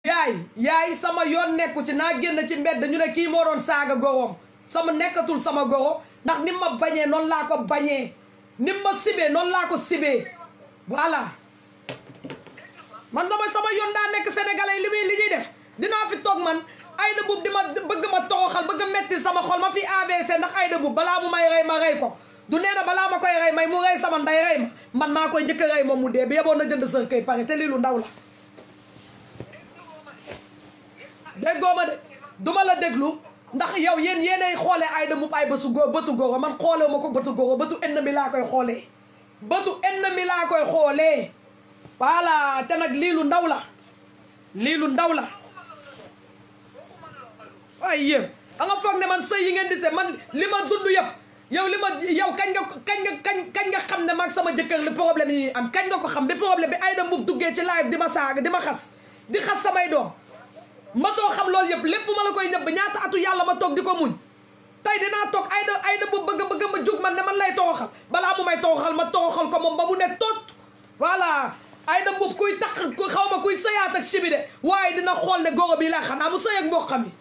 yaay sama yoon nekku ci naa génn ci mbedd ñu ne kii moo doon saaga goroom sama nekkatul sama goro ndax ni ma bañee noonu laa ko bañee ni ma sibee noonu laa ko sibee voilà man dama sama yoon daa nekk sénégalais li ñuy def dinaa fi toog man Aïda Mboup di ma bëgg ma toroxal bëgg a mettil sama xol ma fi AVC ndax Aïda Mboup balaa mu may rey ma rey ko du nee na balaa ma koy rey may mu rey sama nday rey ma man maa koy njëkk a rey moom mu dee bi yeboon na jënd sa kay pare te lii lu ndaw la déggoo ma de duma la déglu ndax yow yéenay xoolee Aïda Mboup ay bëtu goro man xoolee ma ko bëtu goro bëtu ennemi laa koy xoolee bëtu ennemi laa koy xoolee voilà te nag lii lu ndaw la lii lu ndaw la waaye yéen a nga foog ne man sëy yi ngeen di se man li ma dund yëpp yow kañ nga xam ne maag sama jëkkër li problème yi ñuy am kañ nga ko xam bi problème bi Aïda Mboup duggee ci live di ma saaga di ma xas di xas samay doom ma soo xam loolu yëpp lépp ma la koy nëbb ñaata atu yàlla ma toog di ko muñ tey dinaa toog Aïda Mboup bëgg ma jug man ne man lay toroxal balaa mu may toroxal ma toroxal ko moom ba mu ne tot voilà Aïda Mboup kuy tax ku xaw ma kuy sëyaat ak chibi de waaye dina xool ne goro bi la xanaa mu sëy ak mboqam yi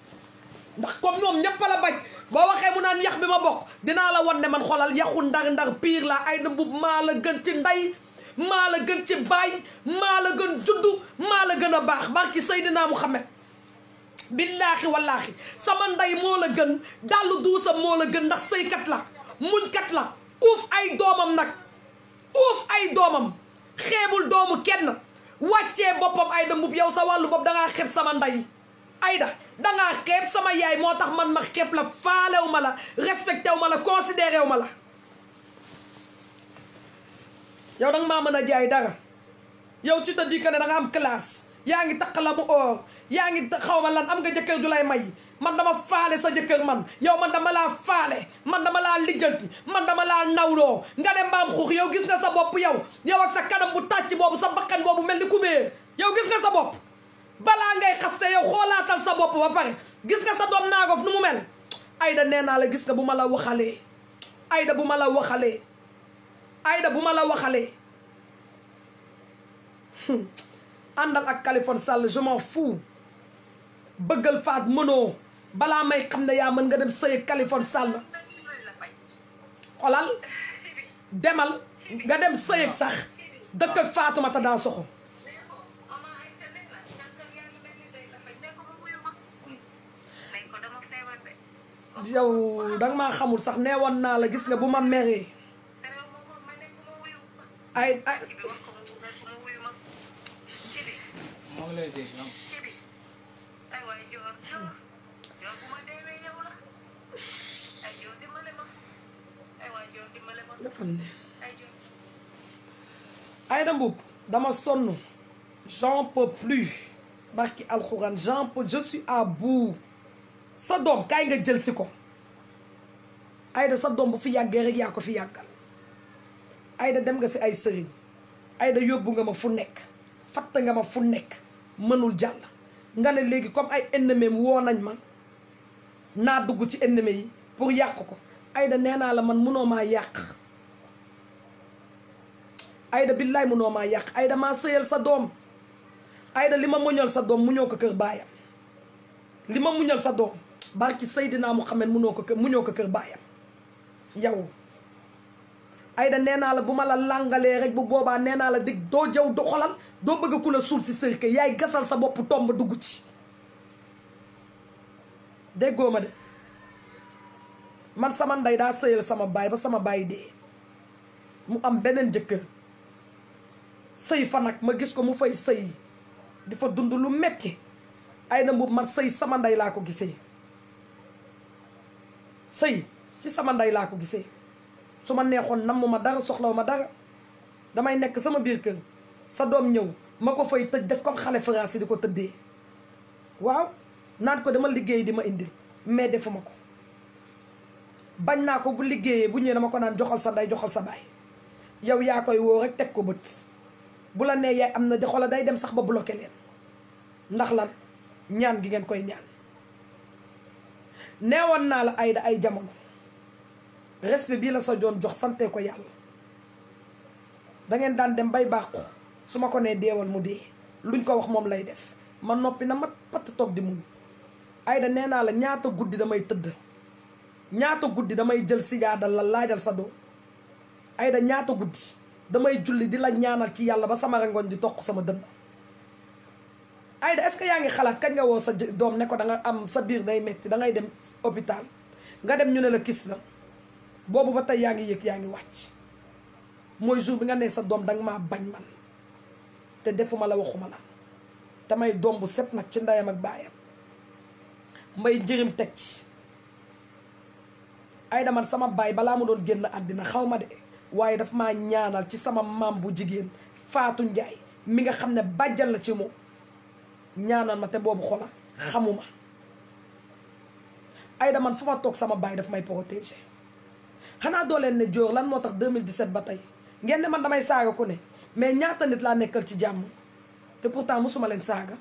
ndax comme ñoom ñëpp la bañ boo waxee mu naan yax bi ma bokk dinaa la wan ne man xoolal yaxu ndar piir la Aïda Mboup maa la gën ci ndey maa la gën ci baay maa la gën juddu maa la gën a baax barki Seydina Muhammad billaahi wallaahi sama ndey moo la gën dallu duusam moo la gën ndax sëykat la muñkat la uuf ay doomam nag uuf ay doomam xeebul doomu kenn wàccee boppam Aïda Mboup yow sa wàllu bopp dangaa xeeb sama ndey Aïda dangaa xeeb sama yaay moo tax man ma xeeb la faalew ma la respecté wu ma la considéré wu ma la yow danga maa mën a jaay dara yow tu te dis que ne danga am classe yaa ngi takk la mu or yaa ngi xaw ma lan am nga jëkkër ju lay may man dama faale sa jëkkër man yow man dama laa faale man dama laa lijjanti man dama laa nawloo nga ne mbaam xuux yow gis nga sa bopp yow ak sa kanam bu tàcc boobu sa bakkan boobu mel ni kubéer yow gis nga sa bopp balaa ngay xaste yow xoolaatal sa bopp ba pare gis nga sa doom naagof nu mu mel Aïda nee naa la gis nga bu ma la waxalee Aïda bu ma la waxalee Aïda bu ma la waxalee àndal ak Kaliphone Sall je m'en fous bëggal faat mënoo balaa may xam ne yaa mën nga dem sëy Kaliphone Sall xolal demal nga dem sëy sax dëkk ak Fatoumata Dansoxo yow danga maa xamul sax neewoon naa la gis nga bu ma meree ay defal ne Aïda Mboup dama sonn j'en peux plus barki alxuraan je suis à bout sa doom kaay nga jël si ko Aïda sa doom bu fi yàggee rek yaa ko fi yàggal Aïda dem nga si ay sëriñ Aïda yóbbu nga ma fu nekk fatt nga ma fu nekk mënul jàll nga ne léegi comme ay ennemi woo nañ ma naa dugg ci ennemi yi pour yàq ko Aïda nee naa la man munoo maa yàq Aïda billaay munoo maa yàq Aïda maa sëyal sa doom Aïda li ma muñal sa doom muñoo ko kër baayam li ma muñal sa doom barki Seydina Muhammad muñoo ko kër baayam yow Aïda nee naa la bu ma la làngalee rek bu boobaa nee naa la dig doo jaw do xolal doo bëgg ku la suul si sër ke yaay gasal sa bopp tomb dugg ci déggoo ma de man sama ndey daa sëyal sama baay ba sama baay dee mu am beneen jëkkër sëy fa nag ma gis ko mu fay sëy di fa dund lu metti Aïda Mboup man sëy sama ndey laa ko gisee sëy ci sama ndey laa ko gisee su ma neexoon namm ma dara soxlaw ma dara damay nekk sama biir kër sa doom ñëw ma ko fay tëj def comme xale français di ko tëddee waaw naan ko dama liggéey di ma indil mais defuma ko bañ naa ko bu liggéeyee bu ñëwee dama ko naan joxal sa ndey joxal sa baay yow yaa koy woo rek teg ko bët bu la nee yaay am na de xoola day dem sax ba bloqué leen ndax lan ñaan gi ngeen koy ñaan neewoon naa la Aïda ay jamono respect bii la sa joon jox sante ko yàlla da ngeen daan dem bay bàqu su ma ko nee deewal mu dee luñ ko wax moom lay def ma noppi na ma patt toog di muñ. Aïda nee naa la ñaata guddi damay tëdd, ñaata guddi damay jël sijaada la laajal sa doom. Aïda ñaata guddi damay julli di la ñaanal ci yàlla ba sama rangoñ di toq sama dënn. Aïda est-ce que yaa ngi xalaat kañ nga woo sa doom ne ko da nga am sa biir day metti da ngay dem hôpital nga dem ñu ne la kis la boobu ba tey yaa ngi yëg yaa ngi wàcc. mooy jour bi nga ne sa doom danga maa bañ man te defuma la waxuma la te may doom bu set nag ci ndeyam ak baayam mbay njërim teg ci. Aïda man sama baay balaa mu doon génn àddina xaw ma de waaye daf maa ñaanal ci sama maam bu jigéen Faatu Njaay mi nga xam ne bàjjal la ci moom ñaanal ma te boobu xola xamuma. Aïda man fu ma toog sama baay daf may protéger. xanaa doo leen ne Dior lan moo tax 2017 ba tey ngeen ne man damay saaga ku ne mais ñaata nit laa nekkal ci jàmm te pourtant musuma leen saaga.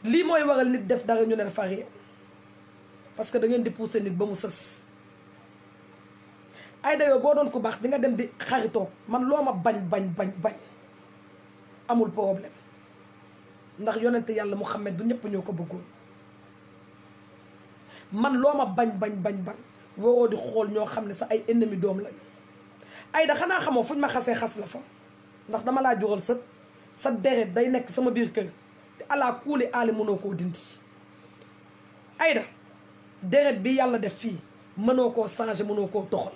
lii mooy waral nit def dara ñu ne dafa réer parce que da ngeen di pousser nit ba mu sës. Aïda yow boo doon ku baax di nga dem di xaritoog man loo ma bañ amul problème ndax yonente yàlla Muhammad du ñëpp ñoo ko bëggoon. man loo ma bañ waroo di xool ñoo xam ne sa ay ennemi doom lañu. Aïda xanaa xamoo fuñ ma xasee xas la fa ndax dama laa jural sa deret day nekk sama biir kër te alaa kuuli aali mënoo koo dindi. Aïda deret bi yàlla def fii mënoo koo changer mënoo koo toxal.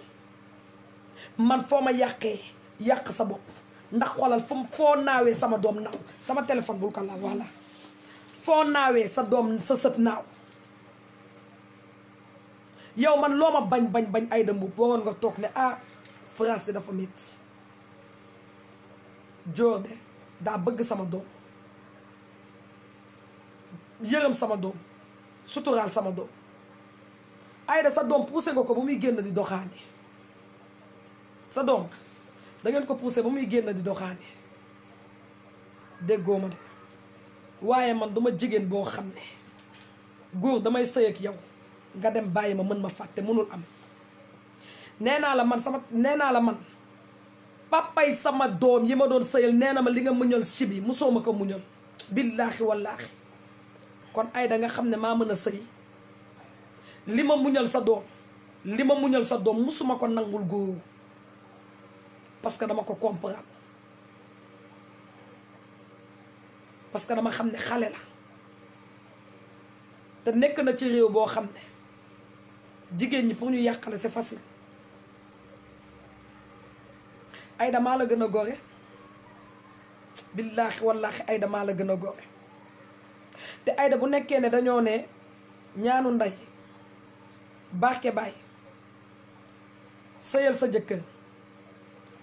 man foo ma yàqee yàq sa bopp ndax xoolal foo naawee sama doom naaw sama téléphone bul ko laal voilà foo naawee sa doom sa sët naaw. yow man loo ma bañ Aïda Mboup waroon nga toog ne ah France de dafa métti Dior de daa bëgg sama doom yërëm sama doom suturaal sama doom. Aïda sa doom poussé nga ko ba muy génn di doxaani sa doom da ngeen ko poussé ba muy génn di doxaani déggoo ma de waaye man duma jigéen boo xam ne góor damay sëy ak yow nga dem bàyyi ma mën ma fàtte mënul am. nee naa la man papay sama doom yi ma doon sëyal nee na ma li nga muñal ci bi musoo ma ko muñal billaahi wallaahi. kon Aïda nga xam ne maa mën a sëy li ma muñal sa doom musuma ko nangul góor parce que dama ko comprendre parce que dama xam ne xale la te nekk na ci réew boo xam ne jigéen ñi pour ñu yàqale c'est facile. Aïda maa la gën a gore billaahi wallaahi Aïda maa la gën a gore te Aïda bu nekkee ne dañoo ne ñaanu ndey barke baay sëyal sa jëkkër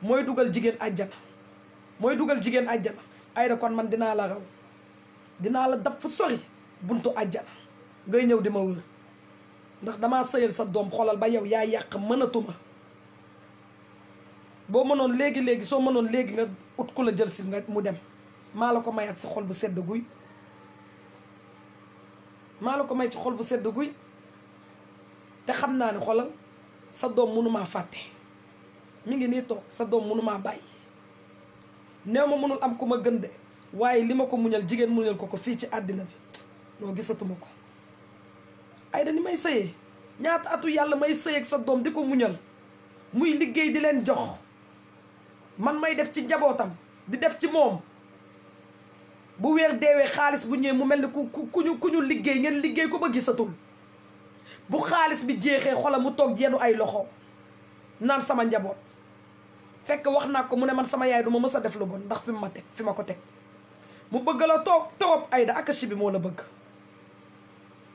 mooy dugal jigéen àjjana Aïda kon man dinaa la raw dinaa la daf fu sori buntu àjjana ngay ñëw di ma wër ndax damaa sëyal sa doom xoolal ba yow yaa yàq mënatuma. boo mënoon léegi soo mënoon léegi nga ut ku la jël si nga mu dem maa la ko mayaat si xol bu sedd guy te xam naa ne xolal sa doom mënumaa fàtte mi ngi nii toog sa doom mënumaa bàyyi néew ma mënul am ku ma gën de waaye li ma ko muñal jigéen muñal ko fii ci àddina bi noo gisatuma ko. Aïda ni may sëyee ñaata atu yàlla may sëy ak sa doom di ko muñal muy liggéey di leen jox man may def ci njabootam di def ci moom bu weer deewee xaalis bu ñëwee mu mel ni ku ñu liggéey ngeen liggéey ko ba gisatul bu xaalis bi jeexee xolam mu toog yenu ay loxo naan sama njaboot fekk wax naa ko mu ne man sama yaay du ma mës a def lu bon ndax fi ma ko teg mu bëgg la toog Aïda akashi bi moo la bëgg.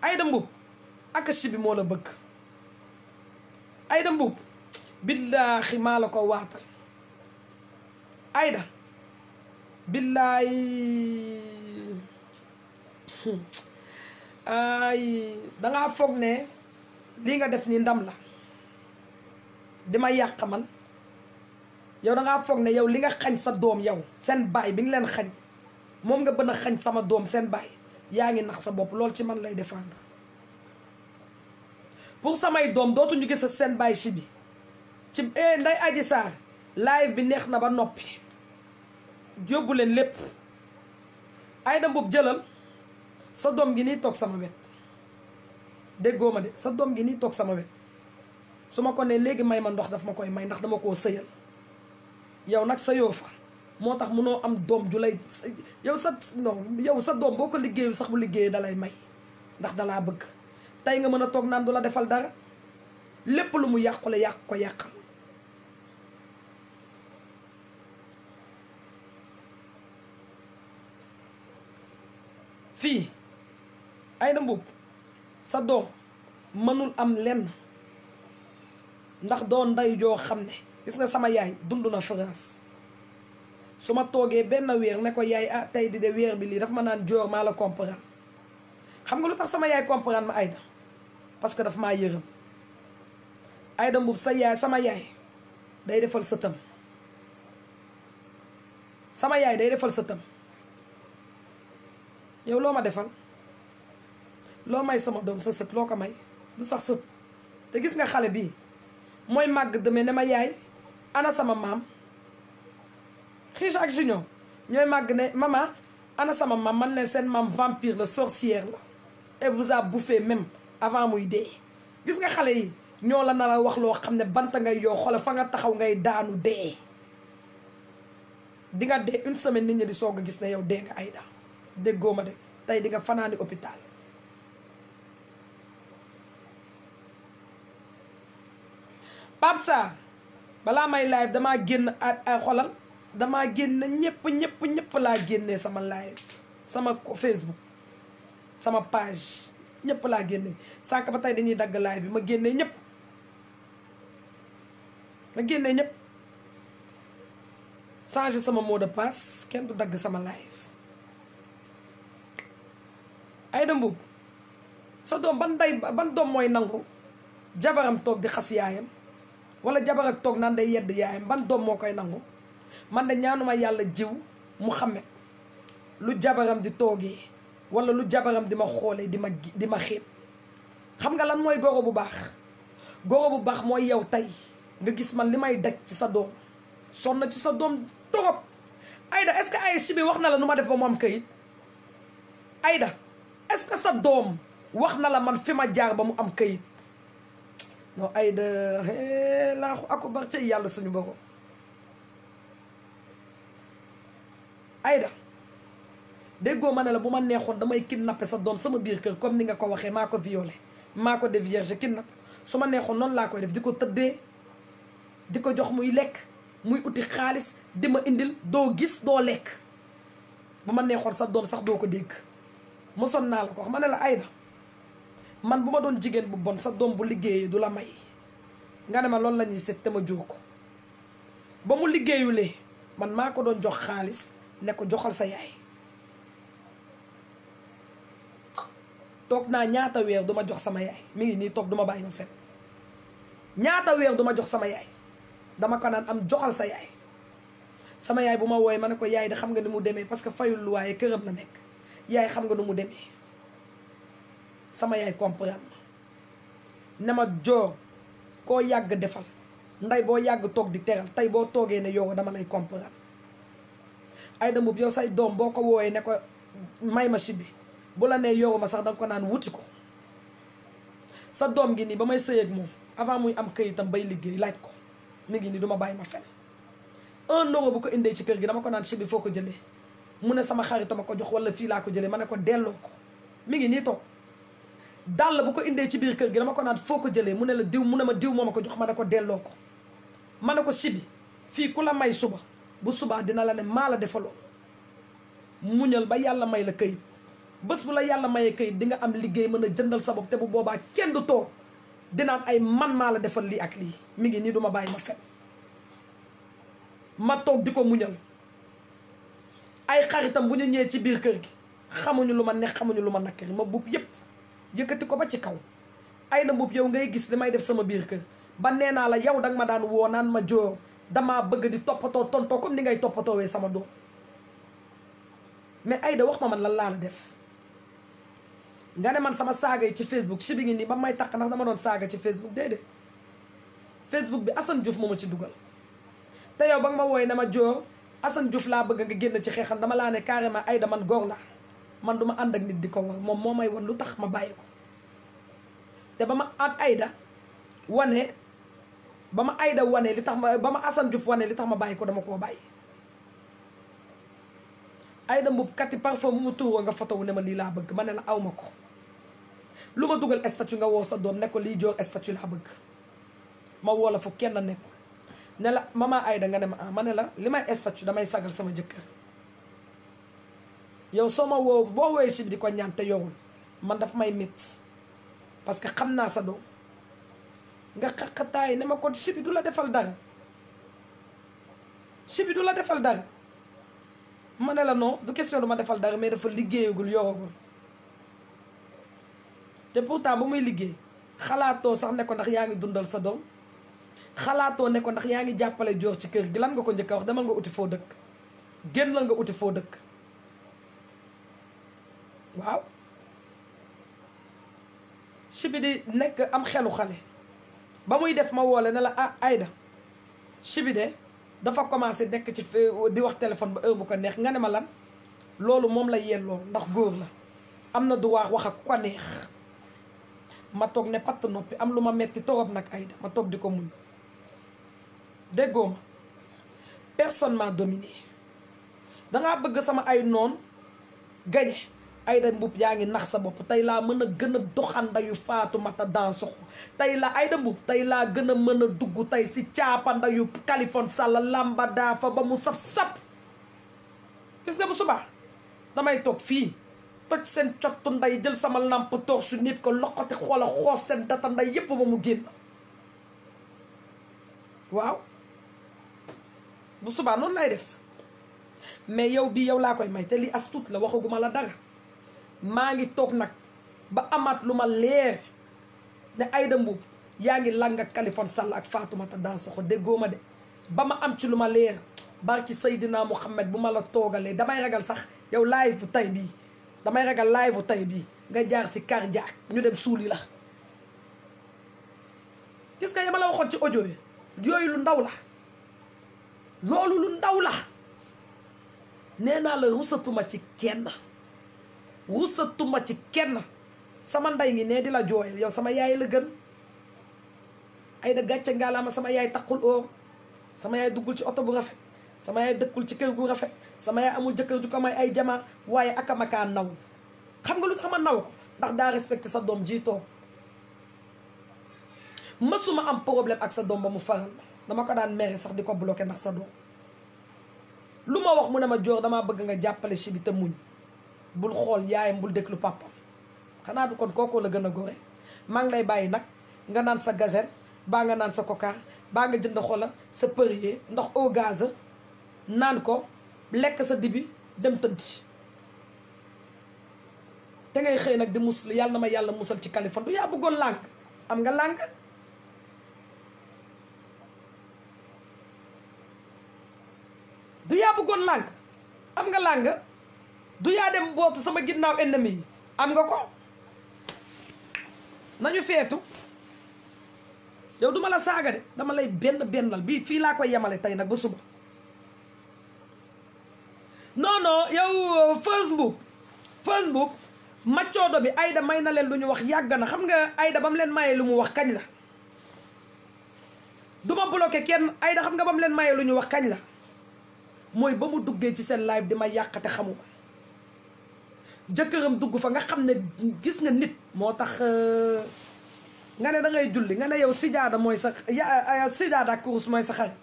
Aïda Mboup akashi bi moo la bëgg. Aïda Mboup billaahi maa la ko waatal. Aïda billaahi ay dangaa foog ne lii nga def ni ndam la di ma yàq man yow dangaa foog ne yow li nga xañ sa doom yow seen baay bi nga leen xañ moom nga bën a xañ sama doom seen baay yaa ngi nax sa bopp lool ci man lay défendre pour samay doom dootuñu gis seen baay si bi ci Ndeye Adji Sarr live bi neex na ba noppi yóbbu leen lépp Aïda Mboup jëlal sa doom gi nii toog sama wet déggoo ma de sa doom gi nii toog sama wet su ma ko ne léegi may ma ndox daf ma koy may ndax dama koo sëyal yow nag sëyoo fa moo tax munoo am doom ju lay yow sa doom boo ko liggéeyu sax bu liggéeyee dalay may ndax dalaa bëgg tey nga mën a toog naan du la defal dara lépp lu mu yàqule yàq ko yàqal fii Aïda Mboup sa doom mënul am lenn ndax doon nday joo xam ne gis nga sama yaay dund na France su ma toogee benn weer ne ko yaay ah tey di de weer bi lii dafa ma naan joor maa la comprendre xam nga lu tax sama yaay comprendre ma Aïda parce que dafa maa yërëm Aïda Mboup sama yaay day defal sëtam sama yaay day defal sëtam yow loo ma defal loo may sama doom sa sët loo ko may du sax sët te gis nga xale bii mooy màgg demee ne ma yaay ana sama maam Kheucha ak Junior ñooy màgg ne maman ana sama maam man leen seen maam vampire la sorcière la et vous a bouffé même avant muy dee gis nga xale yi ñoo la nar a wax loo xam ne banta ngay yoo xoole fa nga taxaw ngay daanu dee di nga dee une semaine nit ñi di soog a gis ne yow dee nga Aïda déggoo ma de tey di nga fanaani hôpital Pape Sarr balaa may live damaa génn ay xolal damaa génn ñëpp laa génnee sama live sama Facebook sama page ñëpp laa génnee sànq ba tey dañuy dagg live bi ma génnee ñëpp changer sama mot de passe kenn du dagg sama live Aïda Mboup sa doom ban doom mooy nangu jabaram toog di xas yaayam wala jabaram toog naan day yedd yaayam ban doom moo koy nangu man de ñaanuma yàlla jiw Muhammad lu jabaram di toogee wala lu jabaram di ma xoolee di ma xiit xam nga lan mooy goro bu baax mooy yow tey nga gis man li may daj ci sa doom sonn ci sa doom torop Aïda est-ce que ay si bi wax na la nu ma def ba mu am këyit Aïda est-ce que sa doom wax na la man fi ma jaar ba mu am këyit non Aïda laaxu akubar ci yàlla suñu borom Aïda déggoo ma ne la bu ma neexoon damay kidnappé sa doom sama biir kër comme ni nga ko waxee maa ko violé maa ko dévierge kidnappé su ma neexoon noonu laa koy def di ko tëddee di ko jox muy lekk muy uti xaalis di ma indil doo gis doo lekk bu ma neexoon sa doom sax doo ko dégg mosoon naa la ko wax ma ne la Aïda man bu ma doon jigéen bu bon sa doom bu liggéeyee du la may nga ne ma loolu la ñuy seet te ma jur ko ba mu liggéeyulee man maa ko doon jox xaalis ne ko joxal sa yaay toog naa ñaata weer duma jox sama yaay mi ngi nii toog duma bàyyi ma fen ñaata weer duma jox sama yaay dama ko naan am joxal sa yaay sama yaay bu ma wooyee ma ne ko yaay de xam nga ni mu demee parce que fayul lu waaye këram la nekk yaay xam nga nu mu demee sama yaay comprendre ma ne ma joor koo yàgg defal nday boo yàgg toog di teral tey boo toogee ne yow dama lay comprendre Aïda Mboup yow say doom boo ko woowee ne ko may ma si bi bu la nee yoruma sax danga ko naan wuti ko sa doom gi nii ba may sëy ak moom avant muy am këyitam bay liggéey laaj ko mi ngi nii duma bàyyi ma fen 1 euro bu ko indee ci kër gi dama ko naan si bi foo ko jëlee mu ne sama xaritama ko jox wala fii laa ko jëlee ma ne ko delloo ko mi ngi nii toog dàll bu ko indee ci biir kër gi dama ko naan foo ko jëlee mu ne la diw mu ne ma diw moo ma ko jox ma ne ko delloo ko ma ne ko si bi fii ku la may suba bu subaa dina la ne maa la defaloo muñal ba yàlla may la këyit bés bu la yàlla mayee këyit di nga am liggéey mën a jëndal sa bopp te bu boobaa kenn du toog dinaan ay man maa la defal lii ak lii mi ngi nii duma bàyyi ma fen ma toog di ko muñal ay xaritam bu ñu ñëwee ci biir kër gi xamuñu lu ma neex xamuñu lu ma nakkari ma buub yépp yëkkati ko ba ci kaw Aïda Mboup yow ngay gis li may def sama biir kër ba nee naa la yow danga ma daan woo naan ma joor damaa bëgg di toppatoo tontoo comme ni ngay toppatoowee sama doom mais Aïda wax ma man lan laa la def nga ne man sama saaga yi ci Facebook si bi ngi nii ba may takk ndax dama doon saaga ci Facebook déedéet Facebook bi Assane Diouf moo ma ci dugal te yow ba nga ma wooye ne ma joor Assane Diouf laa bëgg nga génn ci xeexam dama laa ne carrément Aïda man góor laa man duma ànd ak nit di ko wax moom moo may wan lu tax ma bàyyi ko te ba ma at Aïda wane li tax ma ba ma Assane Diouf wane li tax ma bàyyi ko dama koo bàyyi. Aïda Mboup kati parfum bu mu tuuroo nga photo wu ne ma lii laa bëgg ma ne la aw ma ko lu ma dugal statut nga woo sa doom ne ko lii joor statut laa bëgg ma woo la fu kenn nekk ne la maman Aïda nga ne ma ne la li may statut damay sagal sama jëkkër yow soo ma woo boo woowee si bi di ko ñaan te yorul man daf may métti parce que xam naa sa doom nga xaqataay ne ma kon si bi du la defal dara si bi du la defal dara ma ne la non du question du ma defal dara mais dafa liggéeyagul yoragul te pourtant ba muy liggéey xalaatoo sax ne ko ndax yaa ngi dundal sa doom xalaatoo ne ko ndax yaa ngi jàppale joor ci kër gi lan nga ko njëkk a wax demal nga uti foo dëkk génnal nga uti foo dëkk waaw si bi di nekk am xelu xale ba muy def ma woole ne la Aïda si bi de dafa commencé nekk ci di wax téléphone ba heure bu ko neex nga ne ma lan loolu moom la yelloo ndax góor la am na droit wax ak ku ko neex ma toog ne patt noppi am lu ma metti torop nag Aïda ma toog di ko muñ déggoo ma personne m'a dominé dangaa bëgg sama ay noon gañe Aïda Mboup yaa ngi nax sa bopp tey laa mën a gën a doxandayu Fatoumata Dansoxo tey la Aïda Mboup tey laa gën a mën a dugg tey si caapandayu Kaliphone Sall lamba daa fa ba mu saf-sap gis nga bu subaa damay toog fii toj seen cottu nday jël sama lamp toog su nit ko loqati xoola xoos seen data nday yépp ba mu génn waaw bu subaa noonu lay def mais yow bii yow laa koy may te li as tuut la waxaguma la dara maa ngi toog nag ba amaat lu ma leer ne Aïda Mboup yaa ngi lang ak Kaliphone Sall ak Fatoumata Dansoxo déggoo ma de ba ma am ci lu ma leer barki Seydina Mouhamed bu ma la toogalee damay ragal sax yow live bu tay bii damay ragal live bu tay bii nga jaar ci cardiaque ñu dem suuli la gis nga yama la waxoon ci audio yi yooyu lu ndaw la loolu lu ndaw la nee naa la rusatuma ci kenn rusatuma ci kenn sama nday ngi ne di la jooyal yow sama yaay la gën Aïda gàcce ngaalaama sama yaay takkul oo sama yaay duggul ci oto bu rafet sama yaay dëkkul ci kër gu rafet sama yaay amul jëkkër ju ko may ay jamaa waaye akamakaa naw xam nga lu tax ma naw ko ndax daa respecté sa doom ji toog mësuma am problème ak sa doom ba mu faral ma dama ko daan mere sax di ko bloqué ndax sa doom lu ma wax mu ne ma joor damaa bëgg nga jàppale si bi te muñ bul xool yaayam bul déglu papam xanaa du kon kookoo la gën a gore maa ngi lay bàyyi nag nga naan sa gazelle baa nga naan sa coca baa nga jënd xola sa Perrier ndox au gaz naan ko lekk sa dibi dem tëddi te ngay xëy nag di muslu yàlla na ma yàlla musal ci Kaliphone du yaa bëggoon làng am nga làng du yaa bëggoon làng am nga làng du yaa dem bootu sama ginnaaw ennemi yi am nga ko nañu feetu yow duma la saaga de dama lay bennal bii fii laa koy yemale tey nag ba suba non non yow Facebook maccoodo bi Aïda may na leen lu ñu wax yàgg na xam nga Aïda ba mu leen mayee lu mu wax kañ la duma bloqué kenn Aïda xam nga ba mu leen mayee lu ñu wax kañ la mooy ba mu duggee ci seen live di ma yàqate xamuma jëkkëram dugg fa nga xam ne gis nga nit moo tax nga ne da ngay julli nga ne yow sijaada mooy sa sijaada ak kurus mooy sa xarit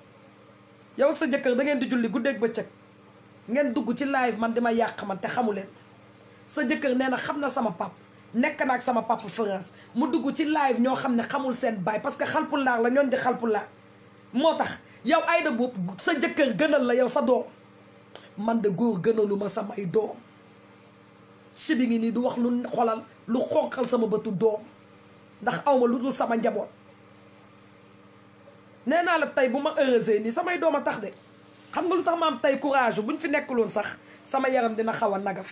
yow ak sa jëkkër da ngeen di julli guddeeg bëccëg ngeen dugg ci live man di ma yàq man te xamu leen sa jëkkër nee na xam na sama pap nekk na ak sama pap France mu dugg ci live ñoo xam ne xamul seen baay parce que xalpulaar la ñooñ di xalpulaar moo tax yow Aïda Mboup sa jëkkër gënal la yow sa doom man de góor gënalu ma samay doom si bi ngi nii du wax lu xolal lu xonqal sama bëtu doom ndax awma lu dul sama njaboot nee naa la tey bu ma heureusé nii samay doom a tax de xam nga lu tax ma am tey courage buñ fi nekkuloon sax sama yaram dina xaw a nagaf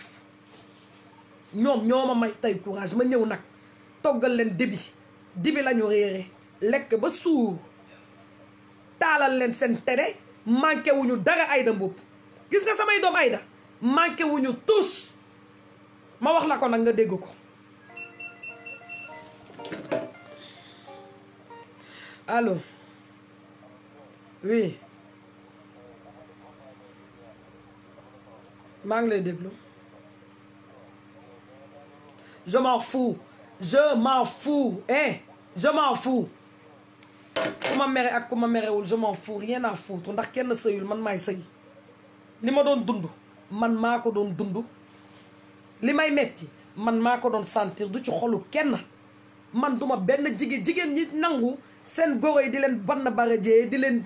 ñoom ñoo ma may tey courage ma ñëw nag toggal leen dibi lañu réere lekk ba suur taalal leen seen tere manqué wuñu dara Aïda Mboup gis nga samay doom Aïda manqué wuñu tous ma wax la ko nag nga dégg ko allo oui maa ngi lay déglu je m'en fous je m'en fous je m'en fous ku ma mere ak ku ma merewul je m'en fous rien à foutre ndax kenn sëyul man maay sëy li ma doon dund man maa ko doon dund li may metti man maa ko doon sentir du ci xolu kenn man duma benn jigéen ñi nangu seen goro yi di leen bann barajee di leen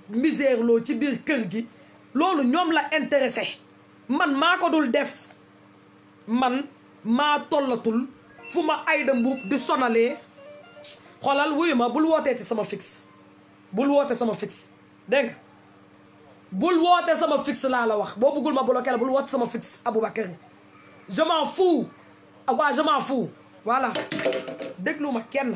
misère loo ci biir kër gi loolu ñoom la intéressé man maa ko dul def man maa tollatul fu ma Aïda Mboup di sonalee xoolal wuyu ma bul wooteeti sama fixe bul woote sama fixe dégg nga bul woote sama fixe laa la wax boo bëggul ma bloqué la bul woote sama fixe Aboubacry je m'en fous waaw je m'en fous voilà déglu ma kenn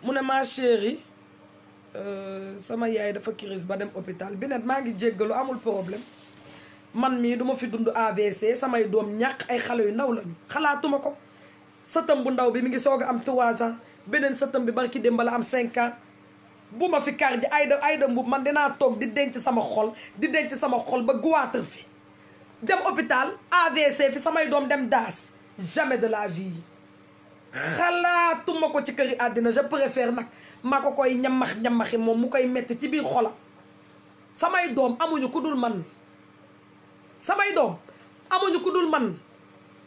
mu ne ma chérie sama yaay dafa crise ba dem hôpital bi net maa ngi jéggalu amul problème man mii duma fi dund AVC samay doom ñàkk ay xale yu ndaw lañu xalaatuma ko sëtam bu ndaw bi mi ngi soog a am 3 ans beneen sëtam bi barki démb la am 5 ans bu ma fi kar di Aïda Mboup man dinaa toog di denc sama xol ba guwaatar fi dem hôpital AVC fi samay doom dem daas jamais de la vie xalaatuma ko ci këri àddina je préfère nag maa ko koy ñamaxi moom mu koy metti ci biir xolam samay doom amuñu ku dul man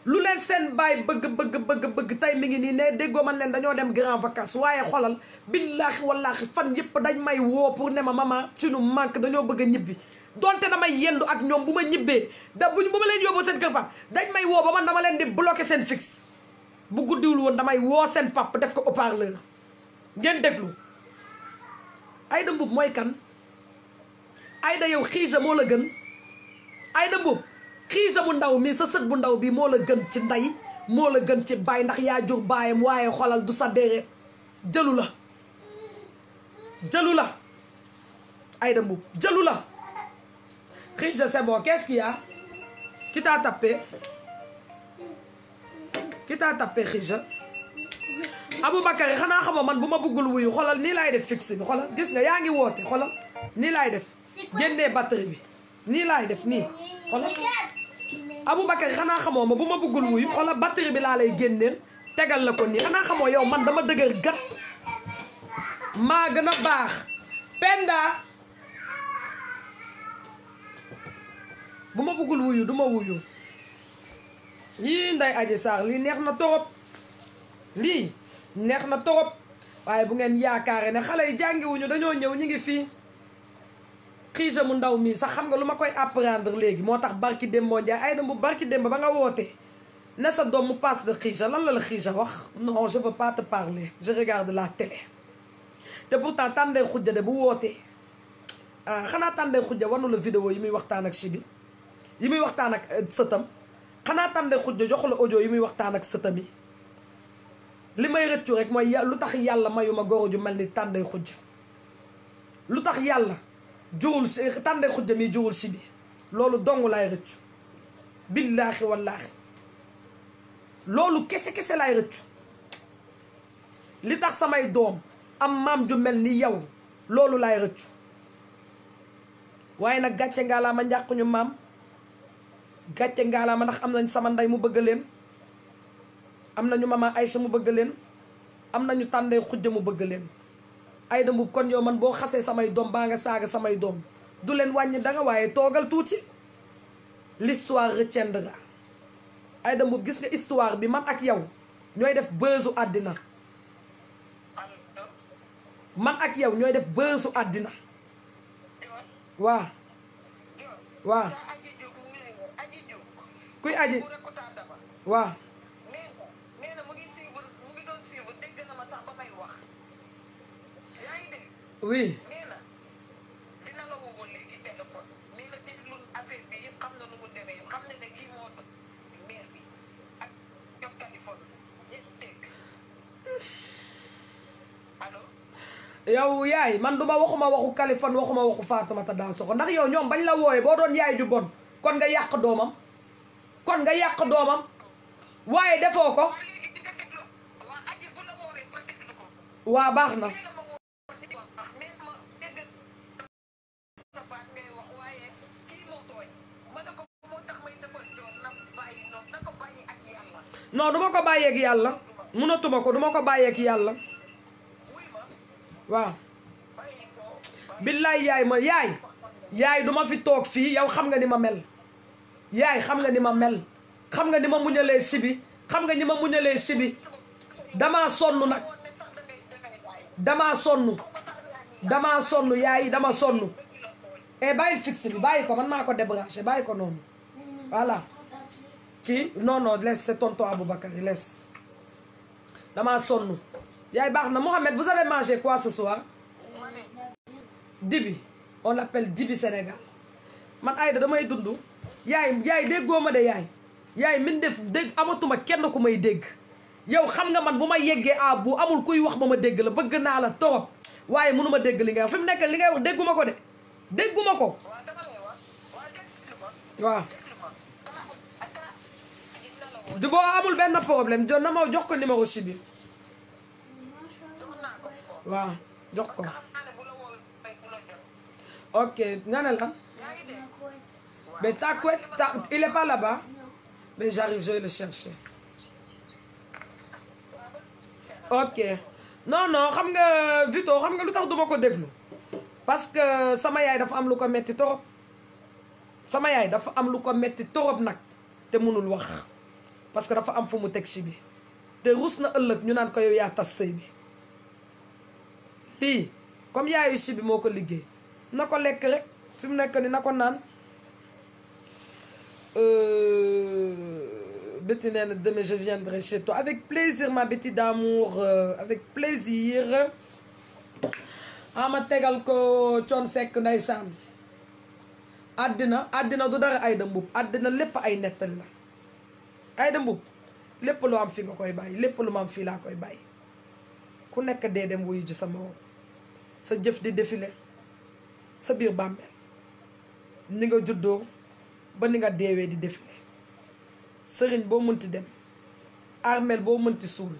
lu leen seen baay bëgg tey mi ngi nii ne déggoo man leen dañoo dem grand vacances waaye xolal billaahi wallaahi fan yëpp dañ may woo pour ne ma maman tu nous manques dañoo bëgg a ñibbi donte damay yendu ak ñoom bu ma ñibbee bu ma leen yóbbu seen kër pap dañ may woo ba man dama leen di bloquer seen fixe bu guddiwul woon damay woo seen pap def ko haut-parleur ngeen déglu Aïda Mboup mooy kan Aïda yow xiija moo la gën Aïda Mboup xiija bu ndaw mi sa sët bu ndaw bi moo la gën ci ndey moo la gën ci baay ndax yaa jur baayam waaye xolal du sa deret jëlu la Aïda Mboup jëlu la xiija c'est bon qu'est-ce qu'il y a qui t'a tapé xiija Aboubacry xanaa xamoo man bu ma bëggul wuyu xolal nii laay def fixe bi xolal gis nga yaa ngi woote xolal nii laay def génnee batterie bi nii laay def nii xolal Aboubacry xanaa xamoo ma bu ma bëggul wuyu xolal batterie bi laa lay génneel tegal la ko nii xanaa xamoo yow man dama dëgër gat maa gën a baax Penda bu ma bëggul wuyu du ma wuyu yii Ndeye Adji Sarr lii neex na torop lii neex na torop waaye bu ngeen yaakaare ne xale yi jàngiwuñu dañoo ñëw ñu ngi fii xiija mu ndaw mii sax xam nga lu ma koy apprendre léegi moo tax barki Demba Ndiaye Aïda Mboup barki Demba ba nga woote ne sa doom mu passe de xiija lan la xiija wax non je veux pas te parler je regarde la télé te pourtant tàndee xujja de bu wootee xanaa tàndee xujja wanu la vidéo yi muy waxtaan ak Chibi yi muy waxtaan ak sëtam xanaa tàndee xujja joxu la audio yi muy waxtaan ak sëtam yi li may rëccu rek mooy lu tax yàlla mayuma goro ju mel ni tàndee xujja lu tax yàlla jurul tàndee xujja mi jurul Chibi loolu dong laay rëccu billaahi wallaahi loolu kese laay rëccu li tax samay doom am maam ju mel ni yow loolu laay rëccu waaye nag gàcce ngaalaa ma njàquñu maam gàcce ngaalaa ma ndax am nañ sama ndey mu bëgg leen am nañu mama Aïcha mu bëgg leen am nañu tàndee xujja mu bëgg leen Aïda Mboup kon yow man boo xasee samay doom baa nga saaga samay doom du leen wàññi danga waaye toogal tuuti l'histoire retiendra Aïda Mboup gis nga histoire bi man ak yow ñooy def bësu àddina man ak yow ñooy def bësu àddina waa kuy aji waa oui yow yaay man duma waxuma waxu Kaliphone waxuma waxu Fatoumata Dansoxo ndax yow ñoom bañ la wooyee boo doon yaay ju bon kon nga yàq doomam waaye defoo ko waa baax na non duma ko bàyyeeg yàlla mënatuma ko duma ko bàyyeeg yàlla waaw billaay yaay ma yaay duma fi toog fii yow xam nga ni ma mel yaay xam nga ni ma mel xam nga ni ma muñalee sibi xam nga ni ma muñalee sibi damaa sonn nag damaa sonn yaay dama sonn e bàyyi fixe bi bàyyi ko man maa ko débranché bàyyi ko noonu voilà kii non laisse c'est tonton Aboubakary laisse damaa sonn yaay baax na Mohamed vous avez mangé quoi ce soir dibi on l'appelle dibi Sénégal man Aïda damay dund yaay déggoo ma de yaay min def dégg amatuma kenn ku may dégg yow xam nga man bu ma yeggee bu amul kuy wax ba ma dégg la bëgg naa la torop waaye mënuma dégg li ngay wax fi mu nekk li ngay wax dégguma ko de dégguma ko waaw du boo amul benn problème na ma jox ko numéro si bi waaw jox ko ok nga ne la mais ta couette il est pas là-bas mais j'arrive je vais le chercher ok non xam nga Vito xam nga lu tax duma ko déglu parce que sama yaay dafa am lu ko metti torop sama yaay dafa am lu ko metti torop nag te mënul wax parce que dafa am fu mu teg si bi te rus na ëllëg ñu naan ko yow yaa tas sëy bi lii comme yaayu si bi moo ko liggéey na ko lekk rek fi mu nekk ni na ko naan Betty nee na demain je viendrai chez toi avec plaisir ma Betty d'amour avec plaisir ama tegal ko Thione Seck ndeysaan àddina du dara Aïda Mboup àddina lépp ay nettal la Aïda Mboup lépp lu am fi nga koy bàyyi lépp lu ma am fii laa koy bàyyi ku nekk dee dem wuyu ji sama woon sa jëf di défilé sa biir bàmmeel ni nga juddoo ba ni nga deewee di défilé sëriñ boo mënti dem armeel boo mënti suul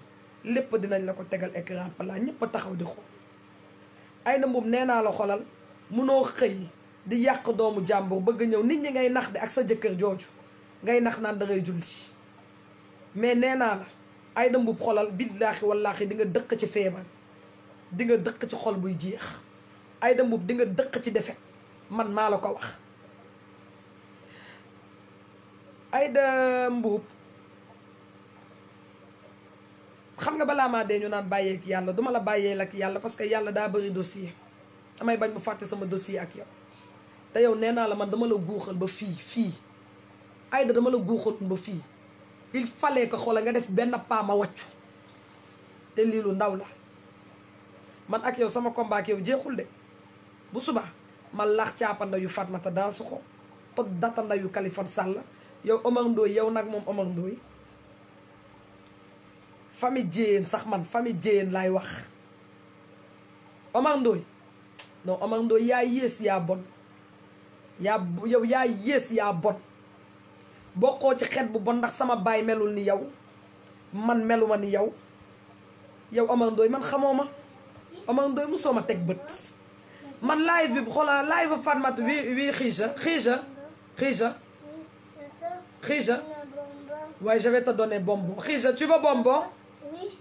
lépp dinañ la ko tegal écran plat ñëpp a taxaw di xool Aïda Mboup nee naa la xolal munoo xëy di yàq doomu jàmbur bëgg ñëw nit ñi ngay nax de ak sa jëkkër jooju ngay nax naan da ngay julli mais nee naa la Aïda Mboup xolal billaahi wallaahi di nga dëkk ci feebar di nga dëkk ci xol buy jeex Aïda Mboup di nga dëkk ci defet man maa la ko wax Aïda Mboup xam nga balaa maa dee ñu naan bàyyeek yàlla duma la bàyyee ak yàlla parce que yàlla daa bëri dossier damay bañ mu fàtte sama dossier ak yow te yow nee naa la man dama la guuxal ba fii Aïda dama la guuxaloon ba fii il fallait que xoola nga def benn pas ma wàccu te lii lu ndaw la man ak yow sama combat ak yow jeexul de bu suba ma laax caapanda yu Fatoumata Dansoxo toj datanda yu Kaliphone Sall yow Omar Ndoye yow nag moom Omar Ndoye famille Dièyeen sax man famille Dièyeen laay wax Omar Ndoye non Omar Ndoye yaa yées yaa bon yow yaa yées yaa bon bokkoo ci xeet bu bon ndax sama baay melul ni yow man meluma ni yow Omar Ndoye man xamoo ma Omar Ndoye musoo ma teg bët man live bi xoolal live Fatoumata wi Khija waaye je vais te donner bonbon Khija tu veux bonbon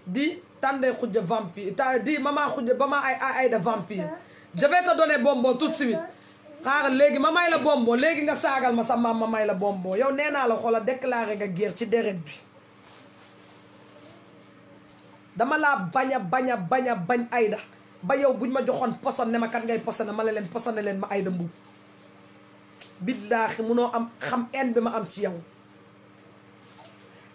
di tànde Khoudia vampire di mama Khoudia ba ma Aïda vampire je vais te donner bonbon tout de suite xaaral léegi ma may la bonbon léegi nga saagal ma sa maam ma may la bonbon yow nee naa la xoola déclaré nga guerre ci deret bi dama laa bañ Aïda ba yow buñ ma joxoon poson ne ma kat ngay posone ma la leen posone leen ma Aïda Mboup billaahi munoo am xam en bi ma am ci yow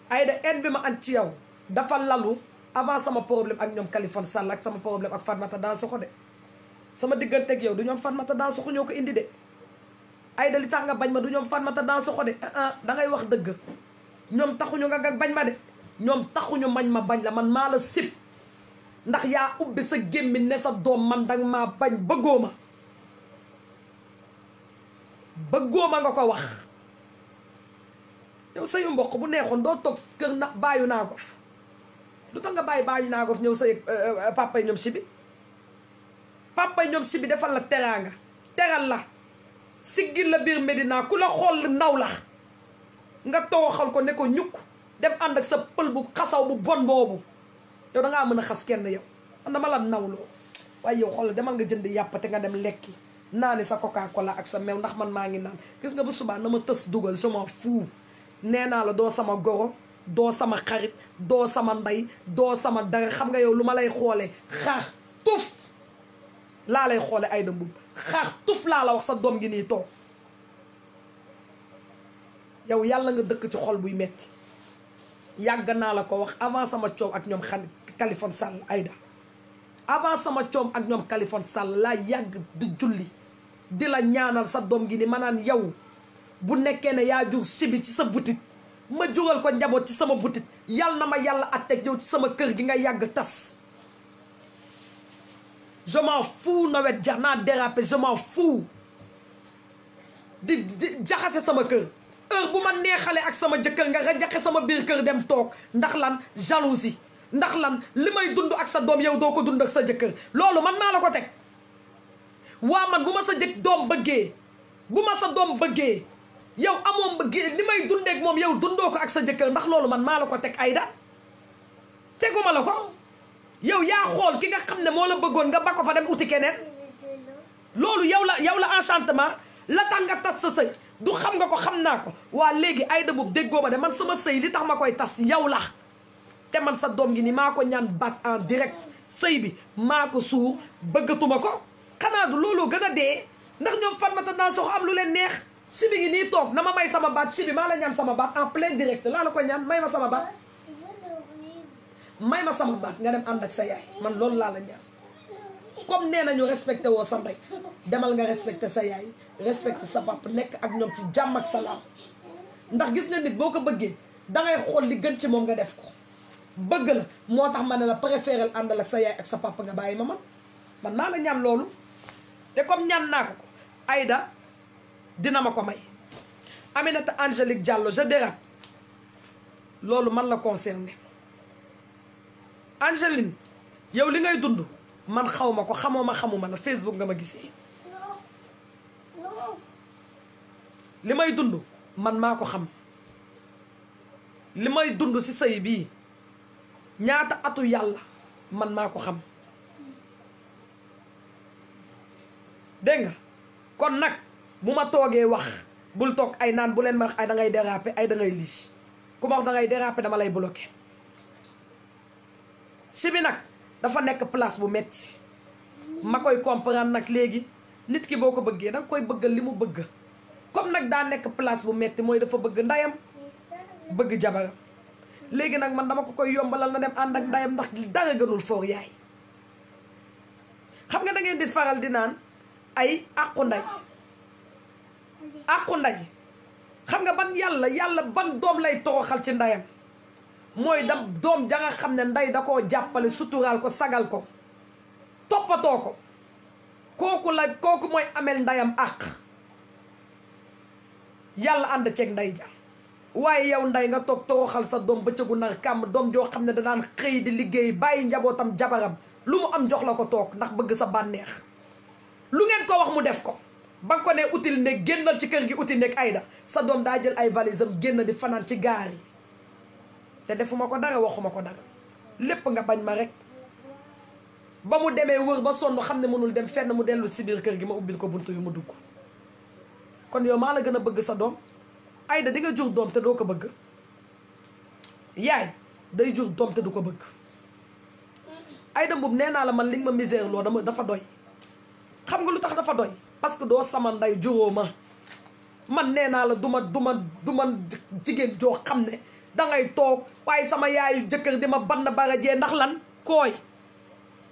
Aïda en bi ma am ci yow dafa lalu avant sama problème ak ñoom Kaliphone Sall ak sama problème ak Fatoumata Dansoxo de sama digganteeg yow du ñoom Fatoumata Dansoxo ñoo ko indi de Aïda li tax nga bañ ma du ñoom Fatoumata Dansoxo de dangay wax dëgg ñoom taxuñu nga bañ ma de ñoom taxuñu mañ ma bañ la man maa la sib ndax yaa ubbi sa gémmiñ ne sa doom man danga maa bañ bëggoo ma nga ko wax yow sëyu mbokk bu neexoon doo toog kër ndax bàyyu naa ko fi lu tax nga bàyyu naa ko fi ñëw sëy papay ñoom Chibi papay ñoom Chibi defal la teraanga teral la siggil la biir Medina ku la xool naw la nga tooxal ko ne ko ñukk dem ànd ak sa pël bu xasaw bu bon boobu yow dangaa mën a xas kenn yow man dama la nawloo waaye yow xool demal nga jënd yàpp te nga dem lekki naani sa coca cola ak sa meew ndax man maa ngi naan gis nga bu subaa na ma tës dugal je m'en fous nee naa la doo sama goro doo sama xarit doo sama ndey doo sama dara xam nga yow lu ma lay xoolee xaax tuf laa lay xoole Aïda Mboup xaax tuf laa la wax sa doom gi nii toog yow yàlla nga dëkk ci xol buy metti yàgg naa la ko wax avant sama coow ak ñoom Kaliphone Sall Aïda avant sama coom ak ñoom Kaliphone Sall laa yàgg di julli di la ñaanal sa doom gi ni ma naan yow bu nekkee ne yaa jur Chibi ci sa butit ma jural ko njaboot ci sama butit yal na ma yàlla atteeg yow ci sama kër gi nga yàgg tas je m'en fous nawet jax naa dérapé je m'en fous di jaxase sama kër heure bu ma neexale ak sama jëkkër nga rajaxe sama biir kër dem toog ndax lan jalousie ndax lan li may dund ak sa doom yow doo ko dund ak sa jëkkër loolu man maa la ko teg waa man bu ma sa doom bëggee bu ma sa doom bëggee yow amoon bëggee li may dundeek moom yow dundoo ko ak sa jëkkër ndax loolu man maa la ko teg Aïda teguma la ko yow yaa xool ki nga xam ne moo la bëggoon nga ba ko fa dem uti keneen loolu yow la enchantement la tax nga tas sa sëy du xam nga ko xam naa ko waa léegi Aïda Mboup déggoo ma de man sama sëy li tax ma koy tas yow la te man sa doom gi ni maa ko ñaan baat en direct sëy bi maa ko suur bëggatuma ko xanaa du looloo gën a dee ndax ñoom Fatmata naa sox am lu leen neex Chibi ngi nii toog na ma may sama baat Chibi maa la ñaan sama baat en plein direct laa la ko ñaan may ma sama baat may ma sama baat nga dem ànd ak sa yaay man loolu laa la ñaan comme nee nañu respecté woo sa ndey demal nga respecté sa yaay respecté sa papa nekk ak ñoom ci jàmm ak salaam ndax gis nga nit boo ko bëggee dangay xool li gën ci moom nga def ko bëgg la moo tax ma ne la préféré àndal ak sa yaay ak sa papa nga bàyyi ma man maa la ñaan loolu te comme ñaan naa ko Aïda dina ma ko may Aminata Angélique Diallo je dérape loolu man la concerné Angéline yow li ngay dund man xaw ma ko xamoo ma xamuma la Facebook nga ma gisee li may dund man maa ko xam li may dund ci sëy bii ñaata atu yàlla man maa ko xam dégg nga kon nag bu ma toogee wax bul toog ay naan bu leen ma wax ay da ngay déraper ay da ngay lii ku ma wax da ngay déraper dama lay bloquer Chibi nag dafa nekk place bu metti ma koy comprendre nag léegi nit ki boo ko bëggee danga koy bëggal li mu bëgg comme nag daa nekk place bu metti mooy dafa bëgg ndayam bëgg jabaram léegi nag man dama ko koy yombalal na dem ànd ak ndayam ndax dara gënul foor yaay xam nga da ngeen di faral di naan ay àqu nday xam nga ban yàlla ban doom lay toroxal ci ndayam mooy da doom ja nga xam ne nday da koo jàppale suturaal ko sagal ko toppatoo ko kooku mooy amel ndayam àq yàlla ànd ceeg nday ja waaye yow nday nga toog toroxal sa doom bëccëgu nar kàmm doom joo xam ne danaan xëy di liggéey bàyyi njabootam jabaram lu mu am jox la ko toog ndax bëgg sa bànneex lu ngeen ko wax mu def ko ba nga ko ne util nekk génnal ci kër gi util nekk Aïda sa doom daa jël ay valisam génn di fanaan ci gaar yi te defuma ko dara waxuma ko dara lépp nga bañ ma rek ba mu demee wër ba sonn xam ne mënul dem fenn mu dellu si biir kër gi ma ubbil ko buntu yu mu dugg kon yow maa la gën a bëgg sa doom Aïda di nga jur doom te doo ko bëgg yaay day jur doom te du ko bëgg Aïda Mboup nee naa la man li nga ma misère loo dafa doy xam nga lu tax dafa doy parce que doo sama nday juróo ma man nee naa la duma jigéen joo xam ne dangay toog waaye sama yaayu jëkkër di ma bann barajee ndax lan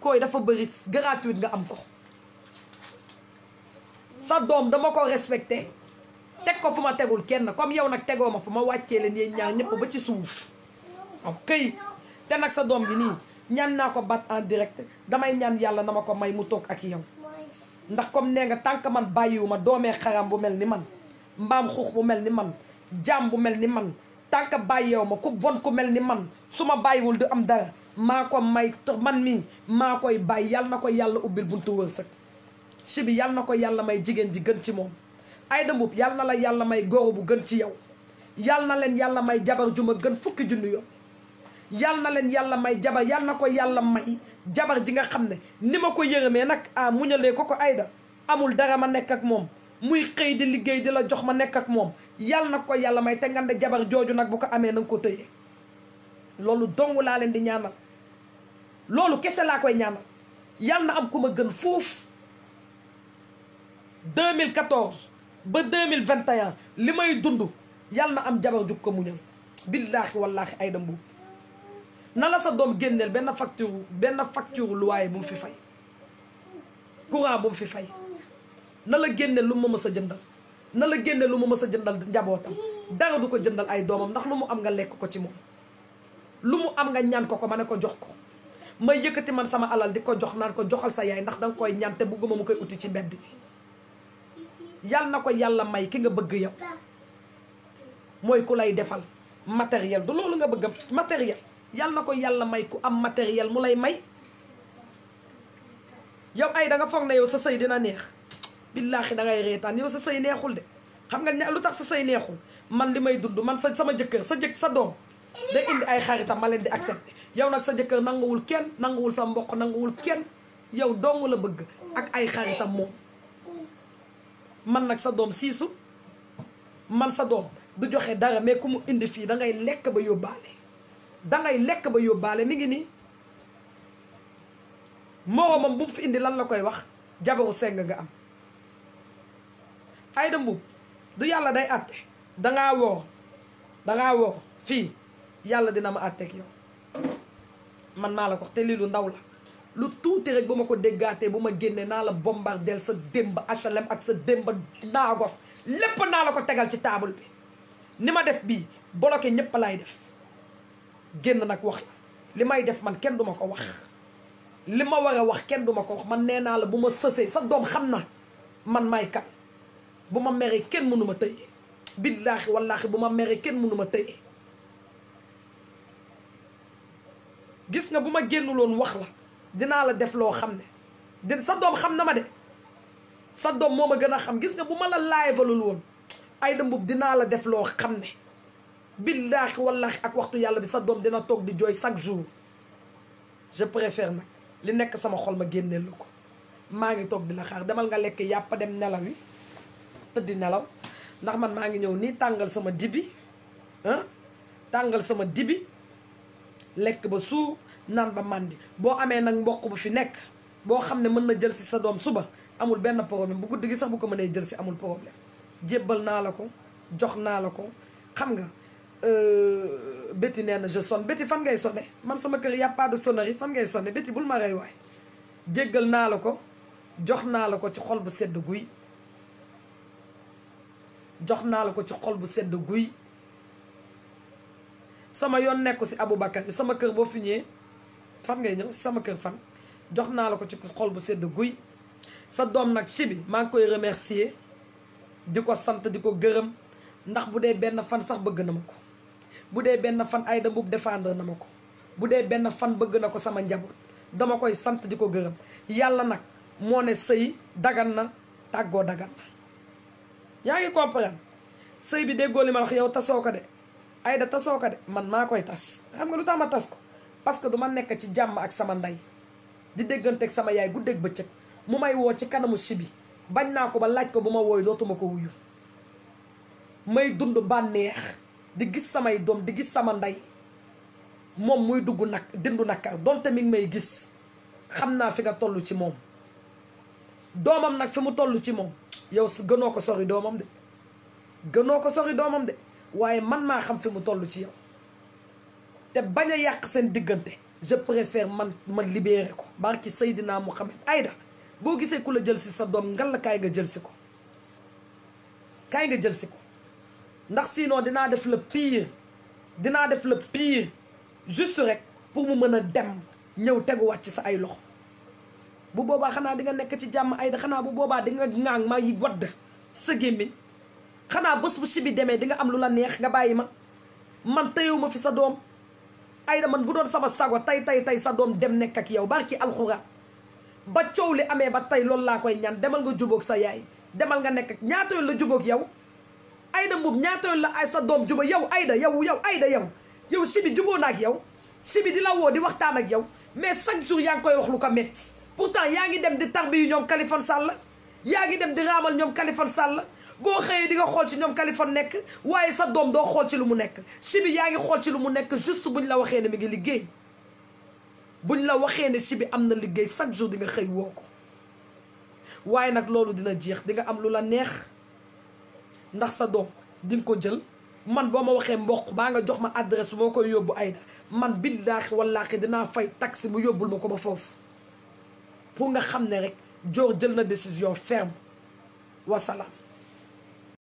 kooy dafa bëri gratuite nga am ko sa doom dama ko respecté teg ko fu ma tegul kenn comme yow nag tegoo ma fu ma wàccee leen yéen ñaar ñëpp ba ci suuf waaw këy te nag sa doom bi nii ñaan naa ko baat en direct damay ñaan yàlla na ma ko may mu toog ak yow ndax comme nee nga tànk man bàyyiwuma doomee xaram bu mel ni man mbaam xuux bu mel ni man jaam bu mel ni man tànk bàyyeew ma ku bon ku mel ni man su ma bàyyiwul du am dara maa ko may man mii maa koy bàyyi yàlla na ko yàlla ubbil buntu wërsëg ci bi yàlla na ko yàlla may jigéen ji gën ci moom Aïda Mboup yàlla na la yàlla may góor bu gën ci yow yàlla na leen yàlla may jabar ju ma gën fukki junni yoon yàlla na leen yàlla may jabar yàlla na ko yàlla may jabar ji nga xam ne ni ma ko yërëmee nag muñalee ko Aïda amul dara ma nekk ak moom muy xëy di liggéey di la jox ma nekk ak moom yàlla na ko yàlla may te nga ne jabar jooju nag bu ko amee na nga ko tëyee loolu dong laa leen di ñaanal loolu kese laa koy ñaanal yàlla na am ku ma gën foofu 2014 ba 2021 li may dund yàlla na am jabar ju ko muñal billaahi wallaahi Aïda Mboup na la sa doom génneel benn facture loyer bu mu fi fay courant bu mu fi fay na la génneel lu ma mës a jëndal na la génneel lu ma mës a jëndal njabootam dara du ko jëndal ay doomam ndax lu mu am nga lekk ko ci moom lu mu am nga ñaan ko ma ne ko jox ko may yëkkati man sama alal di ko jox naan ko joxal sa yaay ndax danga koy ñaan te bugguma mu koy uti ci mbedd bi yàlla na ko yàlla may ki nga bëgg yow mooy ku lay defal matériel du loolu nga bëgg matériel yàlla na ko yàlla may ku am matériel mu lay may yow ay da nga foog ne yow sa sëy dina neex billaahi da ngay reetaan yow sa sëy neexul de xam nga lu tax sa sëy neexul man li may dund man sama jëkkër sa doom day indi ay xaritam ma leen di accepté yow nag sa jëkkër nanguwul kenn nanguwul sa mbokk nanguwul kenn yow dong la bëgg ak ay xaritam moom man nag sa doom siisu man sa doom du joxe dara mais ku mu indi fii da ngay lekk ba yóbbaale dangay lekk ba yóbbaale mi ngi nii moromam bu mu fi indi lan la koy wax jabaru seng nga am Aïda Mboup du yàlla day àtte dangaa woo fii yàlla dina ma àtteek yow man maa la ko wax te lii lu ndaw la lu tuuti rek bu ma ko déggaatee bu ma génnee naa la bombardel sa démb HLM ak sa démb naagof lépp naa la ko tegal ci table bi ni ma def bii bloqué ñépp laay def génn nag wax la li may def man kenn duma ko wax li ma war a wax kenn duma ko wax man nee naa la bu ma sësee sa doom xam na man may kan bu ma meree kenn mënu ma tëye billaahi wallaahi bu ma meree kenn mënu ma tëye gis nga bu ma génnuloon wax la dinaa la def loo xam ne sa doom xam na ma de sa doom moo ma gën a xam gis nga bu ma la laayivalul woon Aïda Mboup dinaa la def loo xam ne billaahi wallaahi ak waxtu yàlla bi sa doom dina toog di jooy chaque jour je préfère nag li nekk sama xol ma génneel la ko maa ngi toog di la xaar demal nga lekk yàppa dem nelaw yi tëddi nelaw ndax man maa ngi ñëw nii tàngal sama dibi tàngal sama dibi lekk ba suur naan ba màndi boo amee nag mboq bu fi nekk boo xam ne mën na jël si sa doom suba amul benn problème bu guddi gi sax bu ko mënee jël si amul problème jébbal naa la ko jox naa la ko xam nga Betty nee na je sonne Betty fan ngay sonné man sama kër y a pas de sonnerie fan ngay sonné Betty bul ma rey waay jéggal naa la ko jox naa la ko ci xol bu sedd guy jox naa la ko ci xol bu sedd guy sama yoon nekku si Aboubacar sama kër boo fi ñëwee fan ngay ñëw sama kër fan jox naa la ko ci xol bu sedd guy sa doom nag ci bi maa ngi koy remercier di ko sant di ko gërëm ndax bu dee benn fan sax bëgg na ma ko bu dee benn fan Aïda Mboup défendre na ma ko bu dee benn fan bëgg na ko sama njaboot dama koy sant di ko gërëm yàlla nag moo ne sëy dagan na tàggoo dagan na yaa ngi comprendre sëy bi déggoo li ma wax yow tasoo ko de Aïda tasoo ko de man maa koy tas xam nga lu tax ma tas ko parce que du ma nekk ci jàmm ak sama ndey di déggante ak sama yaay guddeeg bëccëg mu may woo ci kanamu Chibi bañ naa ko ba laaj ko bu ma wooy dootuma ko wuyu may dund bànneex di gis samay doom di gis sama ndey moom muy dugg nag dindu nakar donte mi ngi may gis xam naa fi nga toll ci moom doomam nag fi mu toll ci moom yow gënoo ko sori doomam de gënoo ko sori doomam de waaye man maa xam fi mu toll ci yow te bañ a yàq seen diggante je préfère ma libéré ko barki Seydina Mouhamed Aïda boo gisee ku la jël si sa doom ngal la kaay nga jël si ko kaay nga jël si ko ndax sinon dinaa def le pire juste rek pour mu mën a dem ñëw teguwaat ci sa ay loxo bu boobaa xanaa di nga nekk ci jàmm Aïda xanaa bu boobaa di nga ŋaang ma yi wadd sa gémmiñ xanaa bés bu Chibi demee di nga am lu la neex nga bàyyi ma man téyewu ma fi sa doom Aïda man bu doon sama sago tey sa doom dem nekk ak yow barki alxuraan ba coow li amee ba tey loolu laa koy ñaan demal nga jubóog sa yaay demal nga nekk ak ñaata yoon la jubóog yow Aïda Mboup ñaata yoon la ay sa doom jubóog yow Aïda yow Chibi jubóo na ak yow Chibi di la woo di waxtaan ak yow mais chaque jour yaa ngi koy wax lu ko metti pourtant yaa ngi dem di tarbiyu ñoom Kaliphone Sall yaa ngi dem di raamal ñoom Kaliphone Sall boo xëyee di nga xool ci ñoom Kaliphone nekk waaye sa doom doo xool ci lu mu nekk Chibi yaa ngi xool ci lu mu nekk juste buñ la waxee ne mi ngi liggéey buñ la waxee ne Chibi am na liggéey chaque jour di nga xëy woo ko waaye nag loolu dina jeex di nga am lu la neex ndax sa doom di nga ko jël man boo ma waxee mboq baa nga jox ma adresse bu moo koy yóbbu Aïda man billaahi wallaahi dinaa fay taxi mu yóbbul ma ko ba foofu pour nga xam ne rek Dior jël na décision ferme wasalaam